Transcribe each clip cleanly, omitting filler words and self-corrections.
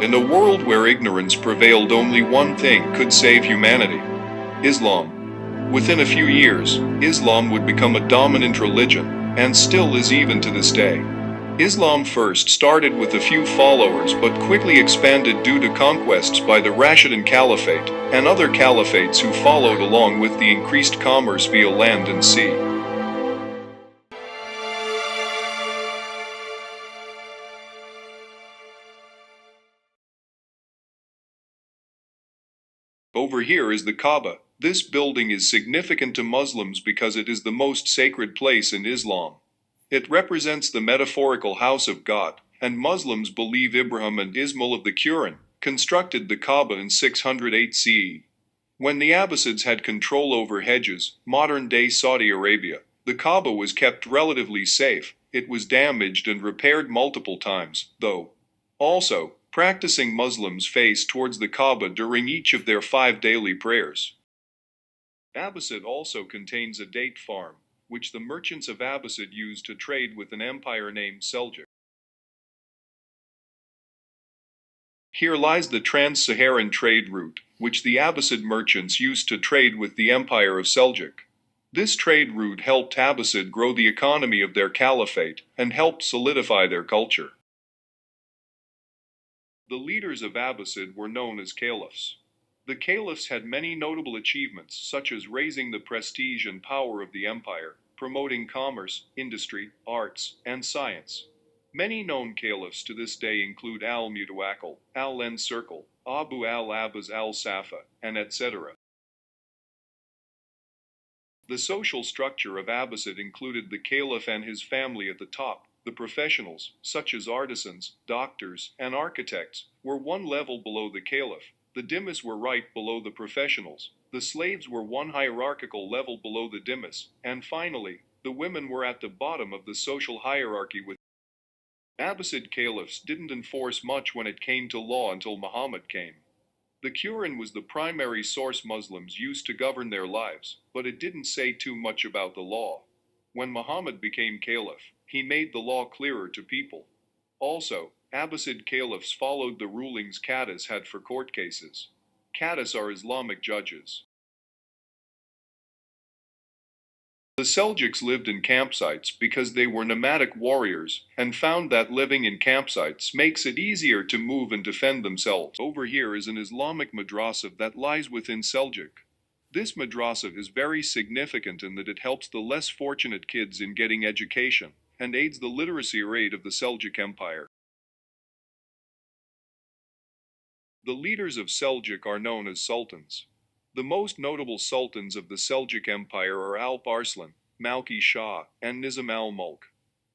In a world where ignorance prevailed, only one thing could save humanity: Islam. Within a few years, Islam would become a dominant religion, and still is even to this day. Islam first started with a few followers but quickly expanded due to conquests by the Rashidun Caliphate and other caliphates who followed, along with the increased commerce via land and sea. Over here is the Kaaba. This building is significant to Muslims because it is the most sacred place in Islam. It represents the metaphorical house of God, and Muslims believe Ibrahim and Ismail of the Quran constructed the Kaaba in 608 CE. When the Abbasids had control over Hejaz, modern-day Saudi Arabia, the Kaaba was kept relatively safe. It was damaged and repaired multiple times, though. Also, practicing Muslims face towards the Kaaba during each of their 5 daily prayers. Abbasid also contains a date farm, which the merchants of Abbasid used to trade with an empire named Seljuk. Here lies the trans-Saharan trade route, which the Abbasid merchants used to trade with the empire of Seljuk. This trade route helped Abbasid grow the economy of their caliphate and helped solidify their culture. The leaders of Abbasid were known as caliphs. The caliphs had many notable achievements, such as raising the prestige and power of the empire, promoting commerce, industry, arts, and science. Many known caliphs to this day include al-Mutawakkil, al-Encircle, Abu al-Abbas al-Safa, and etc. The social structure of Abbasid included the caliph and his family at the top. The professionals, such as artisans, doctors, and architects, were one level below the caliph. The dhimmis were right below the professionals. The slaves were one hierarchical level below the dhimmis. And finally, the women were at the bottom of the social hierarchy. With Abbasid caliphs didn't enforce much when it came to law until Muhammad came. The Quran was the primary source Muslims used to govern their lives, but it didn't say too much about the law. When Muhammad became caliph, he made the law clearer to people. Also, Abbasid caliphs followed the rulings qadis had for court cases. Qadis are Islamic judges. The Seljuks lived in campsites because they were nomadic warriors and found that living in campsites makes it easier to move and defend themselves. Over here is an Islamic madrasa that lies within Seljuk. This madrasa is very significant in that it helps the less fortunate kids in getting education and aids the literacy rate of the Seljuk Empire. The leaders of Seljuk are known as sultans. The most notable sultans of the Seljuk Empire are Alp Arslan, Malki Shah, and Nizam al-Mulk.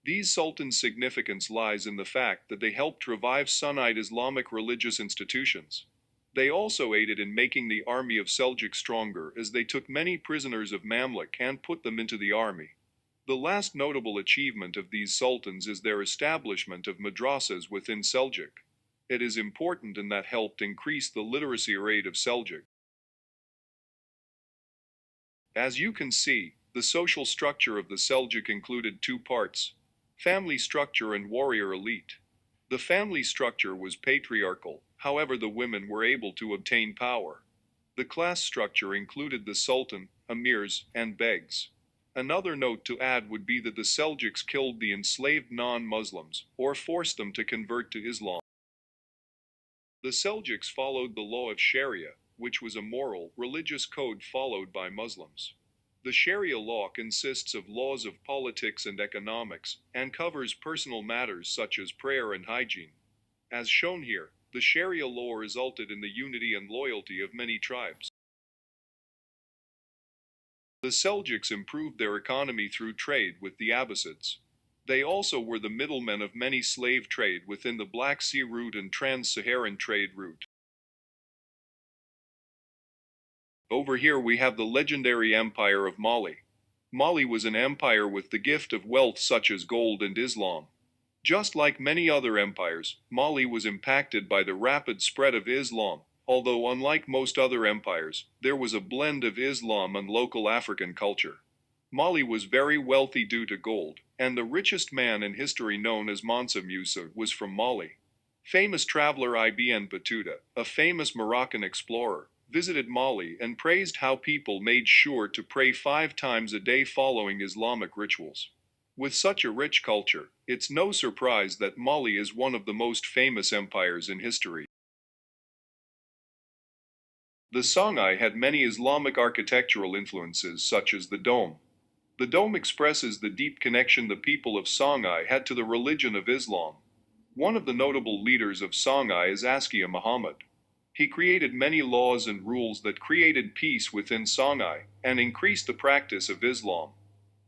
These sultans' significance lies in the fact that they helped revive Sunnite Islamic religious institutions. They also aided in making the army of Seljuk stronger, as they took many prisoners of Mamluk and put them into the army. The last notable achievement of these sultans is their establishment of madrasas within Seljuk. It is important and that helped increase the literacy rate of Seljuk. As you can see, the social structure of the Seljuk included 2 parts: family structure and warrior elite. The family structure was patriarchal, however the women were able to obtain power. The class structure included the sultan, emirs, and begs. Another note to add would be that the Seljuks killed the enslaved non-Muslims, or forced them to convert to Islam. The Seljuks followed the law of Sharia, which was a moral, religious code followed by Muslims. The Sharia law consists of laws of politics and economics, and covers personal matters such as prayer and hygiene. As shown here, the Sharia law resulted in the unity and loyalty of many tribes. The Seljuks improved their economy through trade with the Abbasids. They also were the middlemen of many slave trade within the Black Sea route and trans-Saharan trade route. Over here we have the legendary empire of Mali. Mali was an empire with the gift of wealth such as gold and Islam. Just like many other empires, Mali was impacted by the rapid spread of Islam, although unlike most other empires, there was a blend of Islam and local African culture. Mali was very wealthy due to gold, and the richest man in history, known as Mansa Musa, was from Mali. Famous traveler Ibn Battuta, a famous Moroccan explorer, visited Mali and praised how people made sure to pray 5 times a day following Islamic rituals. With such a rich culture, it's no surprise that Mali is one of the most famous empires in history. The Songhai had many Islamic architectural influences, such as the dome. The dome expresses the deep connection the people of Songhai had to the religion of Islam. One of the notable leaders of Songhai is Askia Muhammad. He created many laws and rules that created peace within Songhai and increased the practice of Islam.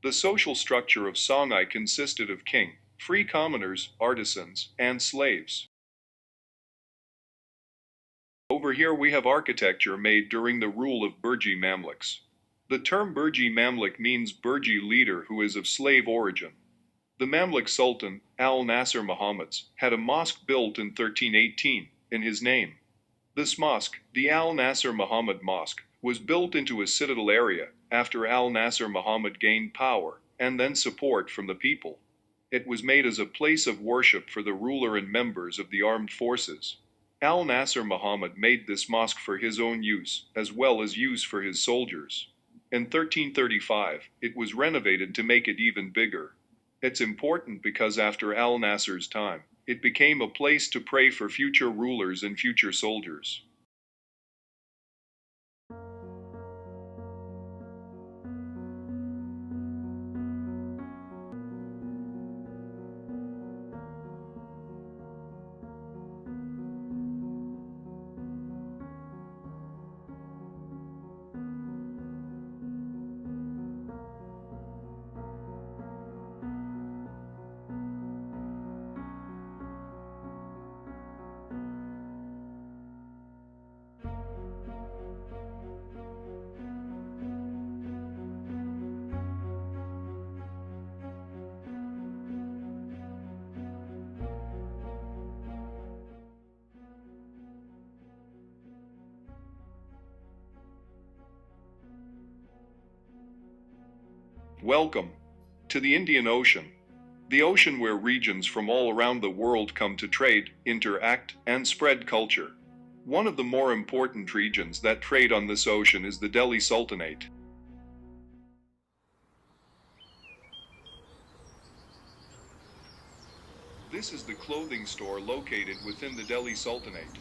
The social structure of Songhai consisted of king, free commoners, artisans, and slaves. Over here we have architecture made during the rule of Burji Mamluks. The term Burji Mamluk means Burji leader who is of slave origin. The Mamluk Sultan, Al-Nasir Muhammad, had a mosque built in 1318 in his name. This mosque, the Al-Nasir Muhammad Mosque, was built into a citadel area after Al-Nasir Muhammad gained power and then support from the people. It was made as a place of worship for the ruler and members of the armed forces. Al-Nasir Muhammad made this mosque for his own use as well as use for his soldiers. In 1335, it was renovated to make it even bigger. It's important because after Al-Nasir's time, it became a place to pray for future rulers and future soldiers. Welcome to the Indian Ocean, the ocean where regions from all around the world come to trade, interact, and spread culture. One of the more important regions that trade on this ocean is the Delhi Sultanate. This is the clothing store located within the Delhi Sultanate.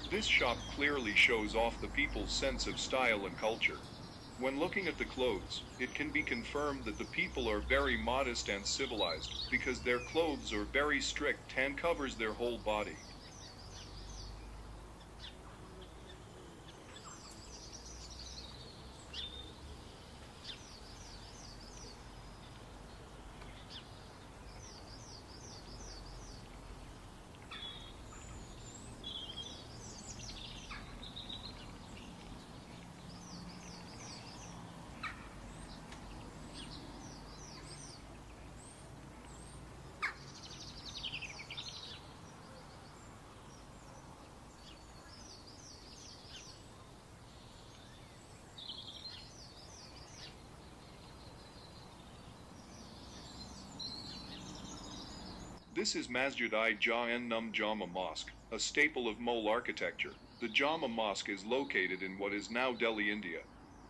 This shop clearly shows off the people's sense of style and culture. When looking at the clothes, it can be confirmed that the people are very modest and civilized because their clothes are very strict and covers their whole body. This is Masjid-i-Jannum Jama Mosque, a staple of Mughal architecture. The Jama Mosque is located in what is now Delhi, India.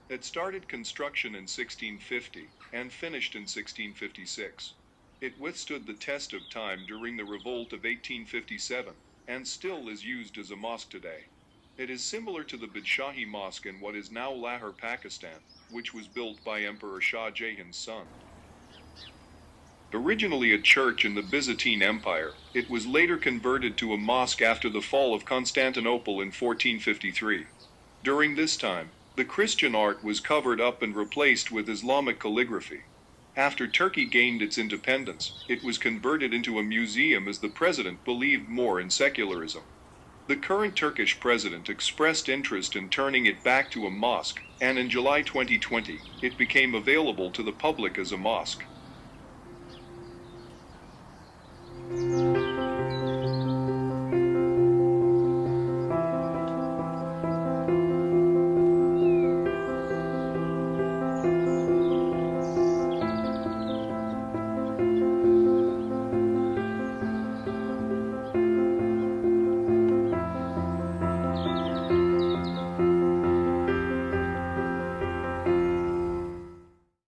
It started construction in 1650 and finished in 1656. It withstood the test of time during the revolt of 1857 and still is used as a mosque today. It is similar to the Badshahi Mosque in what is now Lahore, Pakistan, which was built by Emperor Shah Jahan's son. Originally a church in the Byzantine Empire, it was later converted to a mosque after the fall of Constantinople in 1453. During this time, the Christian art was covered up and replaced with Islamic calligraphy. After Turkey gained its independence, it was converted into a museum as the president believed more in secularism. The current Turkish president expressed interest in turning it back to a mosque, and in July 2020, it became available to the public as a mosque.